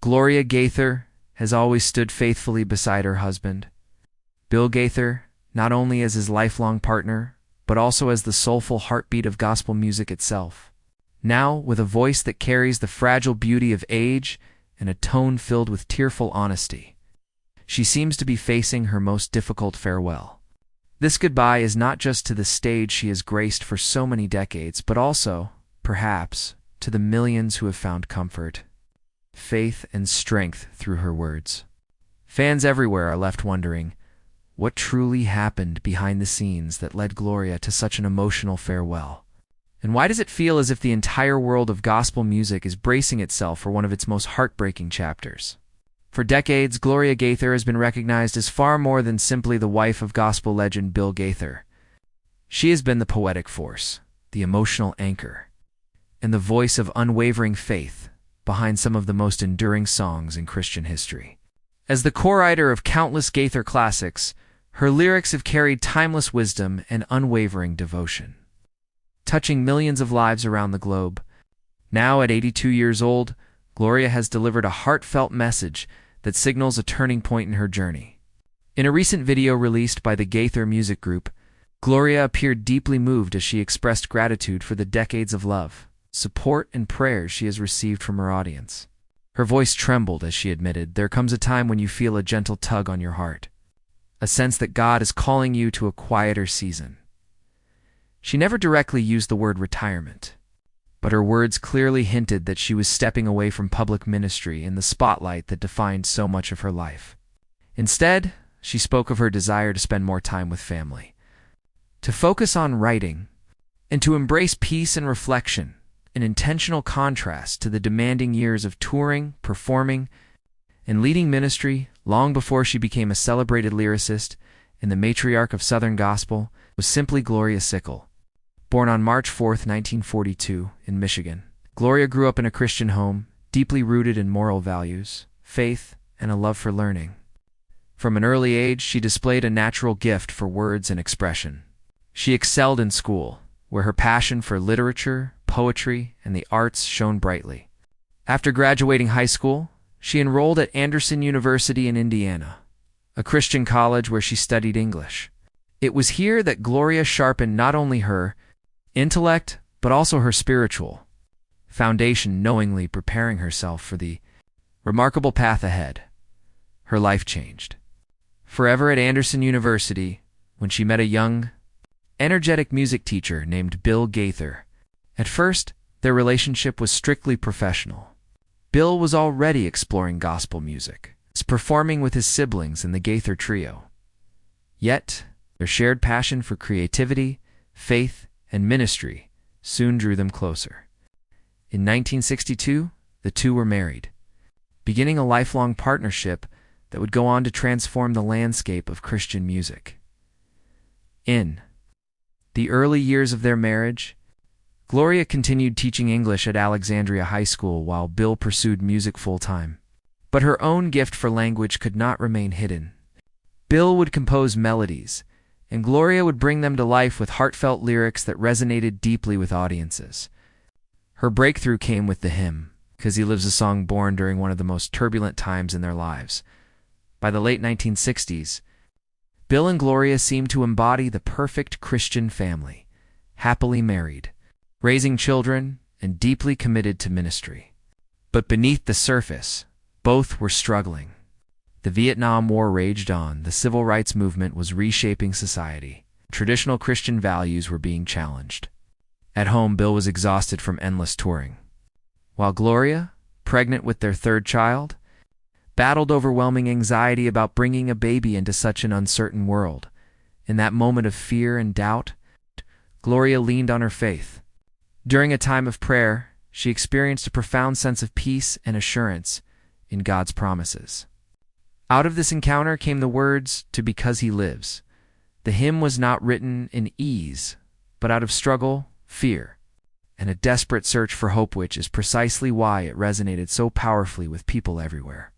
Gloria Gaither has always stood faithfully beside her husband, Bill Gaither, not only as his lifelong partner, but also as the soulful heartbeat of gospel music itself. Now, with a voice that carries the fragile beauty of age and a tone filled with tearful honesty, she seems to be facing her most difficult farewell. This goodbye is not just to the stage she has graced for so many decades, but also, perhaps, to the millions who have found comfort, faith, and strength through her words. Fans everywhere are left wondering, what truly happened behind the scenes that led Gloria to such an emotional farewell? And why does it feel as if the entire world of gospel music is bracing itself for one of its most heartbreaking chapters? For decades, Gloria Gaither has been recognized as far more than simply the wife of gospel legend Bill Gaither. She has been the poetic force, the emotional anchor, and the voice of unwavering faith behind some of the most enduring songs in Christian history. As the co-writer of countless Gaither classics, her lyrics have carried timeless wisdom and unwavering devotion, touching millions of lives around the globe. Now, at 82 years old, Gloria has delivered a heartfelt message that signals a turning point in her journey. In a recent video released by the Gaither Music Group, Gloria appeared deeply moved as she expressed gratitude for the decades of love, support, and prayers she has received from her audience. Her voice trembled as she admitted, "There comes a time when you feel a gentle tug on your heart, a sense that God is calling you to a quieter season." She never directly used the word retirement, but her words clearly hinted that she was stepping away from public ministry in the spotlight that defined so much of her life. Instead, she spoke of her desire to spend more time with family, to focus on writing, and to embrace peace and reflection, an intentional contrast to the demanding years of touring, performing, and leading ministry. Long before she became a celebrated lyricist and the matriarch of Southern gospel, was simply Gloria Sickle. Born on March 4, 1942, in Michigan, Gloria grew up in a Christian home, deeply rooted in moral values, faith, and a love for learning. From an early age, she displayed a natural gift for words and expression. She excelled in school, where her passion for literature, poetry, and the arts shone brightly. After graduating high school, she enrolled at Anderson University in Indiana, a Christian college where she studied English. It was here that Gloria sharpened not only her intellect, but also her spiritual foundation, knowingly preparing herself for the remarkable path ahead. Her life changed forever at Anderson University when she met a young, energetic music teacher named Bill Gaither. At first, their relationship was strictly professional. Bill was already exploring gospel music, performing with his siblings in the Gaither Trio. Yet, their shared passion for creativity, faith, and ministry soon drew them closer. In 1962, the two were married, beginning a lifelong partnership that would go on to transform the landscape of Christian music. In the early years of their marriage, Gloria continued teaching English at Alexandria High School while Bill pursued music full-time. But her own gift for language could not remain hidden. Bill would compose melodies, and Gloria would bring them to life with heartfelt lyrics that resonated deeply with audiences. Her breakthrough came with the hymn, "'Cause He Lives," a song born during one of the most turbulent times in their lives. By the late 1960s, Bill and Gloria seemed to embody the perfect Christian family, happily married, raising children, and deeply committed to ministry. But beneath the surface, both were struggling. The Vietnam War raged on, the civil rights movement was reshaping society. Traditional Christian values were being challenged. At home, Bill was exhausted from endless touring, while Gloria, pregnant with their third child, battled overwhelming anxiety about bringing a baby into such an uncertain world. In that moment of fear and doubt, Gloria leaned on her faith. During a time of prayer, she experienced a profound sense of peace and assurance in God's promises. Out of this encounter came the words to "Because He Lives." The hymn was not written in ease, but out of struggle, fear, and a desperate search for hope, which is precisely why it resonated so powerfully with people everywhere.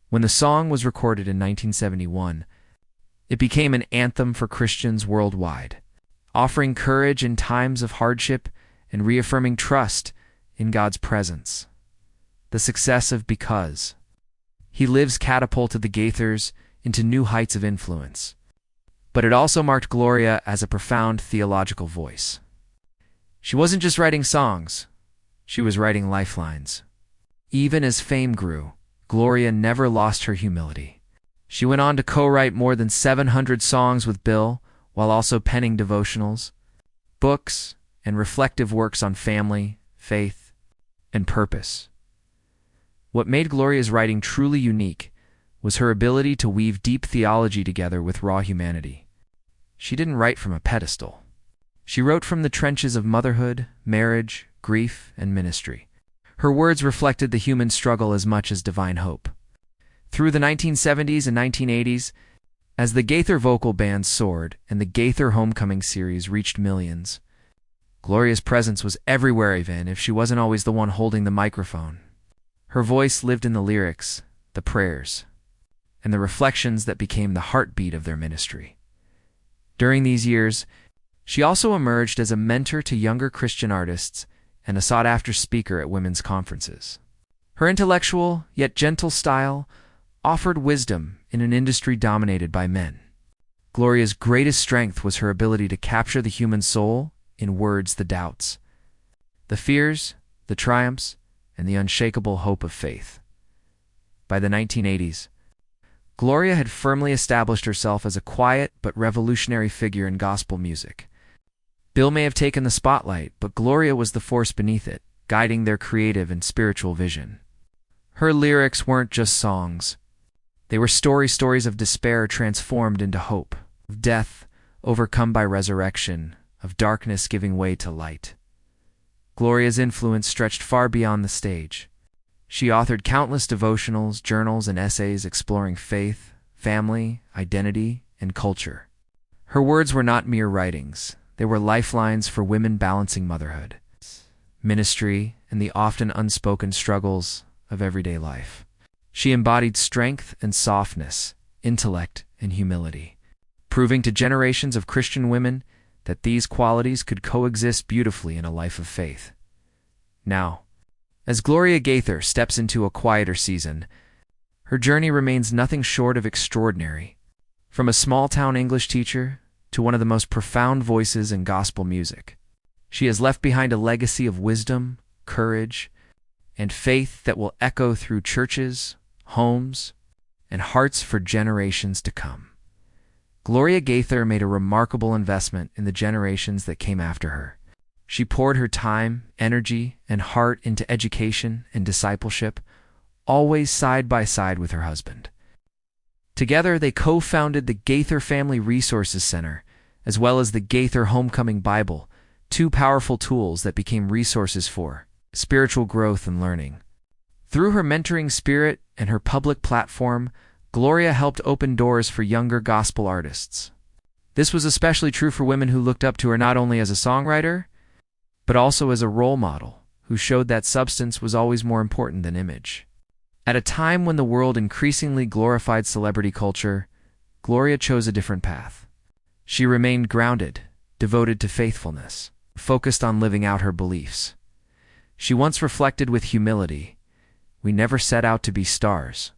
When the song was recorded in 1971, it became an anthem for Christians worldwide, offering courage in times of hardship and reaffirming trust in God's presence. The success of "Because" He Lives catapulted the Gaithers into new heights of influence. But it also marked Gloria as a profound theological voice. She wasn't just writing songs, she was writing lifelines. Even as fame grew, Gloria never lost her humility. She went on to co-write more than 700 songs with Bill, while also penning devotionals, books, and reflective works on family, faith, and purpose. What made Gloria's writing truly unique was her ability to weave deep theology together with raw humanity. She didn't write from a pedestal. She wrote from the trenches of motherhood, marriage, grief, and ministry. Her words reflected the human struggle as much as divine hope. Through the 1970s and 1980s, as the Gaither vocal band soared and the Gaither Homecoming series reached millions, Gloria's presence was everywhere, even if she wasn't always the one holding the microphone. Her voice lived in the lyrics, the prayers, and the reflections that became the heartbeat of their ministry. During these years, she also emerged as a mentor to younger Christian artists and a sought-after speaker at women's conferences. Her intellectual, yet gentle style offered wisdom in an industry dominated by men. Gloria's greatest strength was her ability to capture the human soul in words, the doubts, the fears, the triumphs, and the unshakable hope of faith. By the 1980s, Gloria had firmly established herself as a quiet but revolutionary figure in gospel music. Bill may have taken the spotlight, but Gloria was the force beneath it, guiding their creative and spiritual vision. Her lyrics weren't just songs. They were stories of despair transformed into hope, of death overcome by resurrection, of darkness giving way to light. Gloria's influence stretched far beyond the stage. She authored countless devotionals, journals, and essays exploring faith, family, identity, and culture. Her words were not mere writings. They were lifelines for women balancing motherhood, ministry, and the often unspoken struggles of everyday life. She embodied strength and softness, intellect and humility, proving to generations of Christian women that these qualities could coexist beautifully in a life of faith. Now, as Gloria Gaither steps into a quieter season, her journey remains nothing short of extraordinary. From a small-town English teacher to one of the most profound voices in gospel music, she has left behind a legacy of wisdom, courage, and faith that will echo through churches, homes, and hearts for generations to come. Gloria Gaither made a remarkable investment in the generations that came after her. She poured her time, energy, and heart into education and discipleship, always side by side with her husband. Together, they co-founded the Gaither Family Resources Center, as well as the Gaither Homecoming Bible, two powerful tools that became resources for spiritual growth and learning. Through her mentoring spirit and her public platform, Gloria helped open doors for younger gospel artists. This was especially true for women who looked up to her not only as a songwriter, but also as a role model who showed that substance was always more important than image. At a time when the world increasingly glorified celebrity culture, Gloria chose a different path. She remained grounded, devoted to faithfulness, focused on living out her beliefs. She once reflected with humility, "We never set out to be stars.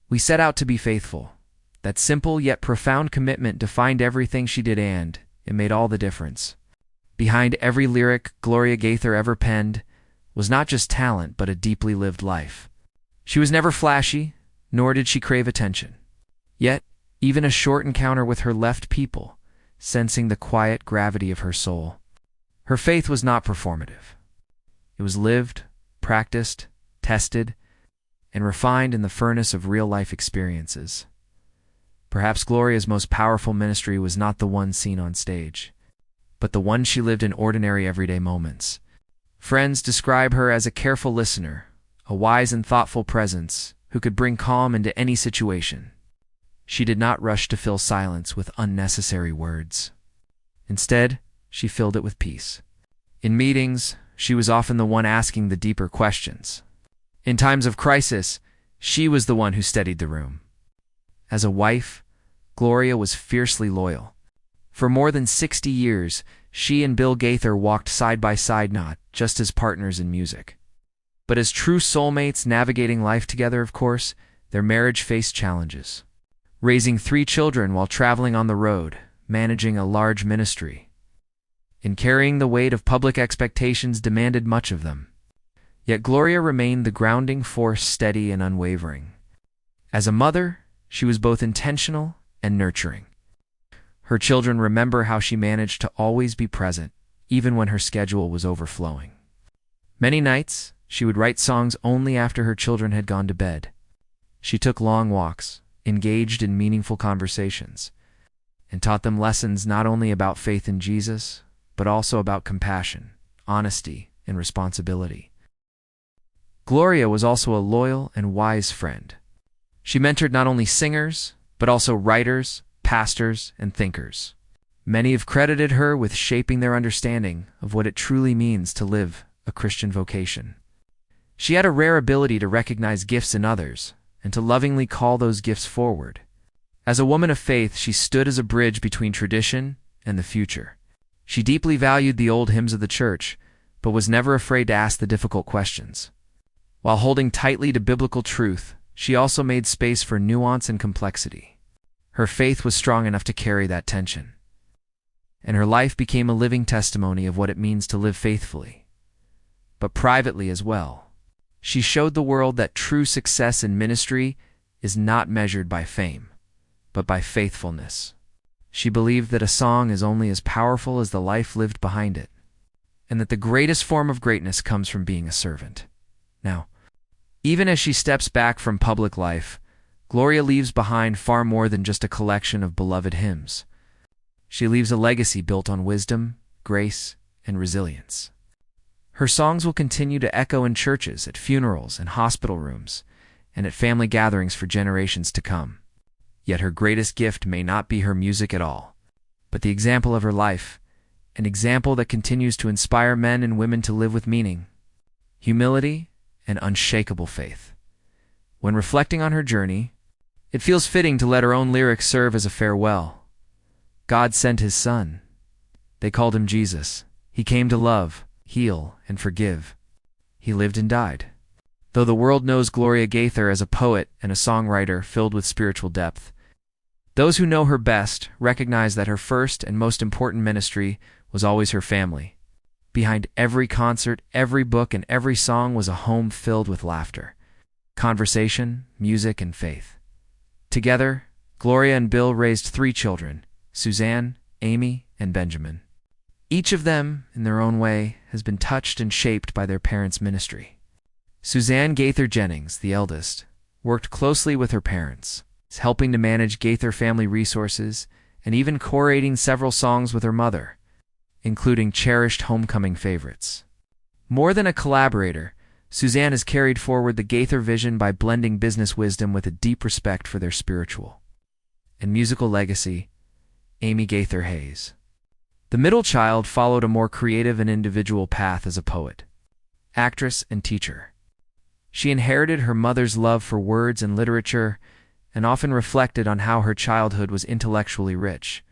We set out to be faithful." That simple yet profound commitment defined everything she did, and it made all the difference. Behind every lyric Gloria Gaither ever penned was not just talent, but a deeply lived life. She was never flashy, nor did she crave attention. Yet, even a short encounter with her left people, sensing the quiet gravity of her soul. Her faith was not performative. It was lived, practiced, tested, and refined in the furnace of real-life experiences. Perhaps Gloria's most powerful ministry was not the one seen on stage, but the one she lived in ordinary everyday moments. Friends describe her as a careful listener, a wise and thoughtful presence who could bring calm into any situation. She did not rush to fill silence with unnecessary words. Instead, she filled it with peace. In meetings, she was often the one asking the deeper questions. In times of crisis, she was the one who steadied the room. As a wife, Gloria was fiercely loyal. For more than 60 years, she and Bill Gaither walked side by side, not just as partners in music, but as true soulmates navigating life together. Of course, Their marriage faced challenges. Raising 3 children while traveling on the road, managing a large ministry, and carrying the weight of public expectations demanded much of them. Yet Gloria remained the grounding force, steady and unwavering. As a mother, she was both intentional and nurturing. Her children remember how she managed to always be present, even when her schedule was overflowing. Many nights, she would write songs only after her children had gone to bed. She took long walks, engaged in meaningful conversations, and taught them lessons not only about faith in Jesus, but also about compassion, honesty, and responsibility. Gloria was also a loyal and wise friend. She mentored not only singers, but also writers, pastors, and thinkers. Many have credited her with shaping their understanding of what it truly means to live a Christian vocation. She had a rare ability to recognize gifts in others and to lovingly call those gifts forward. As a woman of faith, she stood as a bridge between tradition and the future. She deeply valued the old hymns of the church, but was never afraid to ask the difficult questions. While holding tightly to biblical truth, she also made space for nuance and complexity. Her faith was strong enough to carry that tension, and her life became a living testimony of what it means to live faithfully, but privately as well. She showed the world that true success in ministry is not measured by fame, but by faithfulness. She believed that a song is only as powerful as the life lived behind it, and that the greatest form of greatness comes from being a servant. Now, even as she steps back from public life, Gloria leaves behind far more than just a collection of beloved hymns. She leaves a legacy built on wisdom, grace, and resilience. Her songs will continue to echo in churches, at funerals and hospital rooms, and at family gatherings for generations to come. Yet her greatest gift may not be her music at all, but the example of her life, an example that continues to inspire men and women to live with meaning, humility, and unshakable faith. When reflecting on her journey, it feels fitting to let her own lyrics serve as a farewell. God sent his Son. They called him Jesus. He came to love, heal, and forgive. He lived and died. Though the world knows Gloria Gaither as a poet and a songwriter filled with spiritual depth, those who know her best recognize that her first and most important ministry was always her family. Behind every concert, every book, and every song was a home filled with laughter, conversation, music, and faith. Together, Gloria and Bill raised 3 children, Suzanne, Amy, and Benjamin. Each of them, in their own way, has been touched and shaped by their parents' ministry. Suzanne Gaither Jennings, the eldest, worked closely with her parents, helping to manage Gaither family resources and even co-writing several songs with her mother, including cherished homecoming favorites. More than a collaborator, Suzanne has carried forward the Gaither vision by blending business wisdom with a deep respect for their spiritual and musical legacy. Amy Gaither Hayes, the middle child, followed a more creative and individual path as a poet, actress, and teacher. She inherited her mother's love for words and literature and often reflected on how her childhood was intellectually rich.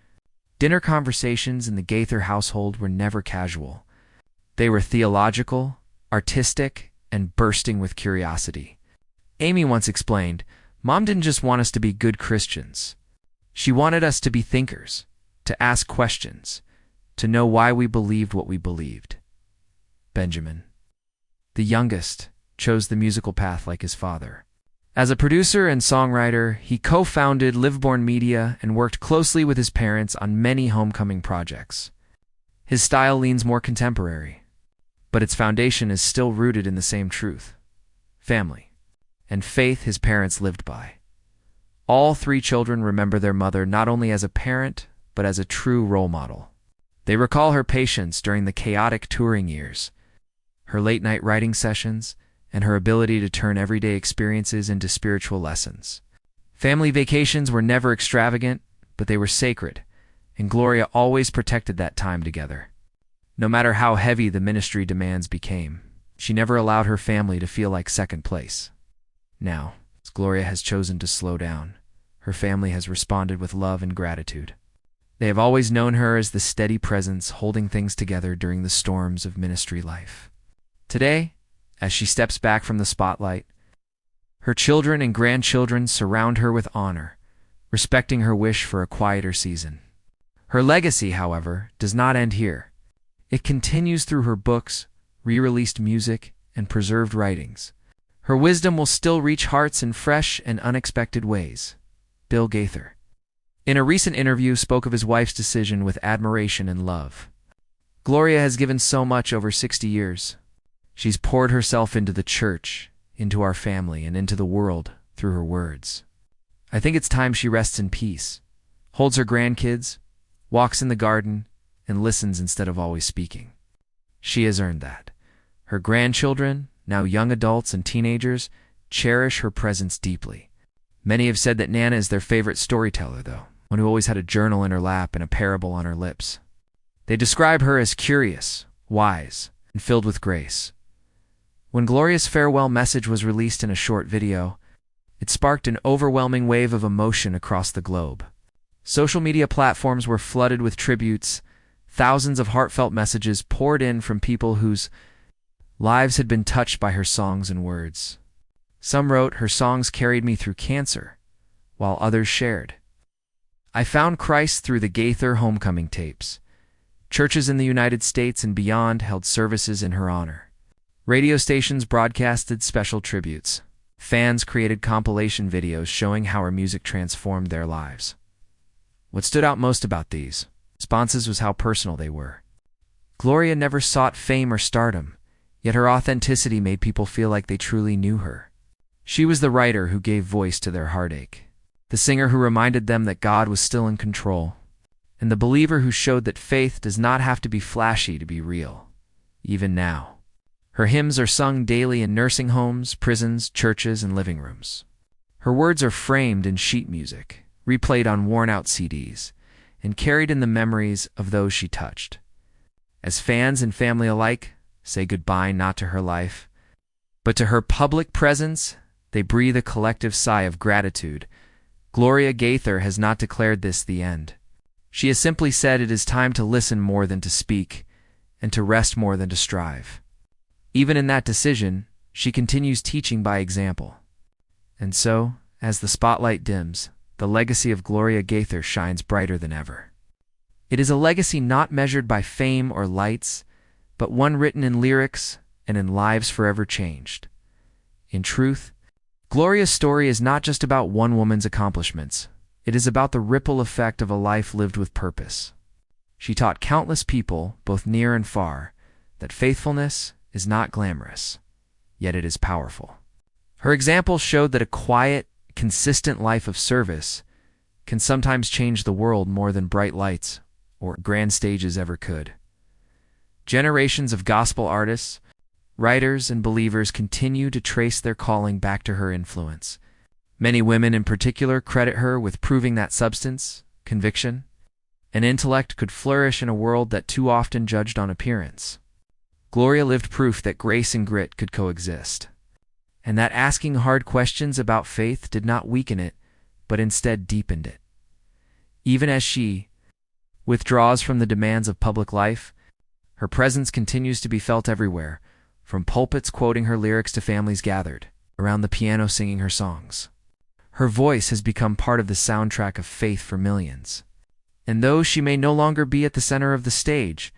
Dinner conversations in the Gaither household were never casual. They were theological, artistic, and bursting with curiosity. Amy once explained, "Mom didn't just want us to be good Christians. She wanted us to be thinkers, to ask questions, to know why we believed what we believed." Benjamin, the youngest, chose the musical path like his father. As a producer and songwriter, he co-founded Liveborn Media and worked closely with his parents on many homecoming projects. His style leans more contemporary, but its foundation is still rooted in the same truth, family, and faith his parents lived by. All 3 children remember their mother not only as a parent, but as a true role model. They recall her patience during the chaotic touring years, her late-night writing sessions, and her ability to turn everyday experiences into spiritual lessons. Family vacations were never extravagant, but they were sacred, and Gloria always protected that time together. No matter how heavy the ministry demands became, she never allowed her family to feel like second place. Now, as Gloria has chosen to slow down, her family has responded with love and gratitude. They have always known her as the steady presence holding things together during the storms of ministry life. Today, as she steps back from the spotlight, Her children and grandchildren surround her with honor, respecting her wish for a quieter season. Her legacy, however, does not end here. It continues through her books, re-released music, and preserved writings. Her wisdom will still reach hearts in fresh and unexpected ways. Bill Gaither, in a recent interview, spoke of his wife's decision with admiration and love. Gloria has given so much over 60 years. She's poured herself into the church, into our family, and into the world through her words. I think it's time she rests in peace, holds her grandkids, walks in the garden, and listens instead of always speaking. She has earned that. Her grandchildren, now young adults and teenagers, cherish her presence deeply. Many have said that Nana is their favorite storyteller, though, one who always had a journal in her lap and a parable on her lips. They describe her as curious, wise, and filled with grace. When Gloria's farewell message was released in a short video, it sparked an overwhelming wave of emotion across the globe. Social media platforms were flooded with tributes. Thousands of heartfelt messages poured in from people whose lives had been touched by her songs and words. Some wrote, "Her songs carried me through cancer," while others shared, "I found Christ through the Gaither homecoming tapes." Churches in the United States and beyond held services in her honor. Radio stations broadcasted special tributes. Fans created compilation videos showing how her music transformed their lives. What stood out most about these responses was how personal they were. Gloria never sought fame or stardom, yet her authenticity made people feel like they truly knew her. She was the writer who gave voice to their heartache, the singer who reminded them that God was still in control, and the believer who showed that faith does not have to be flashy to be real, even now. Her hymns are sung daily in nursing homes, prisons, churches, and living rooms. Her words are framed in sheet music, replayed on worn-out CDs, and carried in the memories of those she touched. As fans and family alike say goodbye not to her life, but to her public presence, they breathe a collective sigh of gratitude. Gloria Gaither has not declared this the end. She has simply said it is time to listen more than to speak, and to rest more than to strive. Even in that decision, she continues teaching by example. And so, as the spotlight dims, the legacy of Gloria Gaither shines brighter than ever. It is a legacy not measured by fame or lights, but one written in lyrics and in lives forever changed. In truth, Gloria's story is not just about one woman's accomplishments. It is about the ripple effect of a life lived with purpose. She taught countless people, both near and far, that faithfulness is not glamorous, yet it is powerful. Her example showed that a quiet, consistent life of service can sometimes change the world more than bright lights or grand stages ever could. Generations of gospel artists, writers, and believers continue to trace their calling back to her influence. Many women in particular credit her with proving that substance, conviction, and intellect could flourish in a world that too often judged on appearance. Gloria lived proof that grace and grit could coexist, and that asking hard questions about faith did not weaken it, but instead deepened it. Even as she withdraws from the demands of public life, her presence continues to be felt everywhere, from pulpits quoting her lyrics to families gathered around the piano singing her songs. Her voice has become part of the soundtrack of faith for millions. And though she may no longer be at the center of the stage,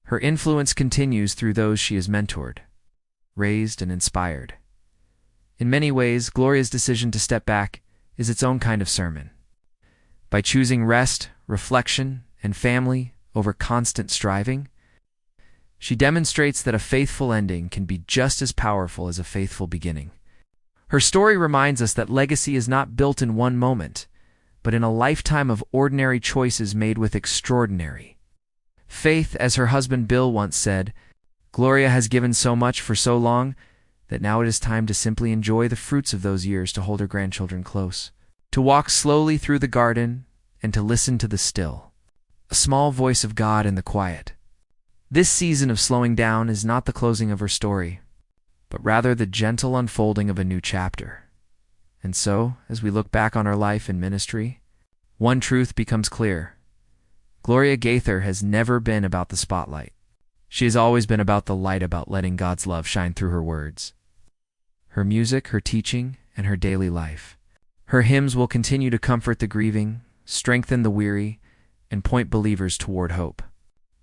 her influence continues through those she has mentored, raised, and inspired. In many ways, Gloria's decision to step back is its own kind of sermon. By choosing rest, reflection, and family over constant striving, she demonstrates that a faithful ending can be just as powerful as a faithful beginning. Her story reminds us that legacy is not built in one moment, but in a lifetime of ordinary choices made with extraordinary faith. As her husband Bill once said, Gloria has given so much for so long that now it is time to simply enjoy the fruits of those years, to hold her grandchildren close, to walk slowly through the garden, and to listen to the still, a small voice of God in the quiet. This season of slowing down is not the closing of her story, but rather the gentle unfolding of a new chapter. And so, as we look back on her life and ministry, one truth becomes clear. Gloria Gaither has never been about the spotlight. She has always been about the light, about letting God's love shine through her words. Her music, her teaching, and her daily life. Her hymns will continue to comfort the grieving, strengthen the weary, and point believers toward hope.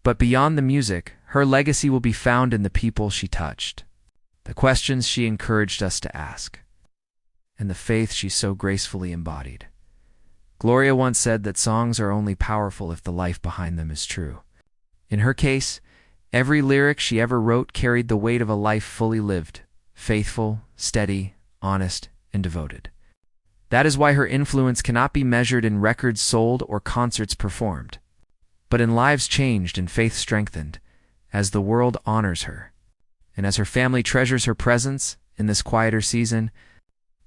But beyond the music, her legacy will be found in the people she touched, the questions she encouraged us to ask, and the faith she so gracefully embodied. Gloria once said that songs are only powerful if the life behind them is true. In her case, every lyric she ever wrote carried the weight of a life fully lived, faithful, steady, honest, and devoted. That is why her influence cannot be measured in records sold or concerts performed, but in lives changed and faith strengthened, as the world honors her. And as her family treasures her presence in this quieter season,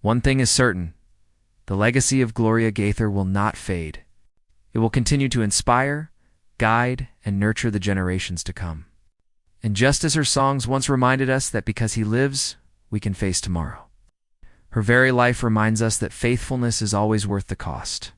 one thing is certain: the legacy of Gloria Gaither will not fade. It will continue to inspire, guide, and nurture the generations to come. And just as her songs once reminded us that because he lives, we can face tomorrow, her very life reminds us that faithfulness is always worth the cost.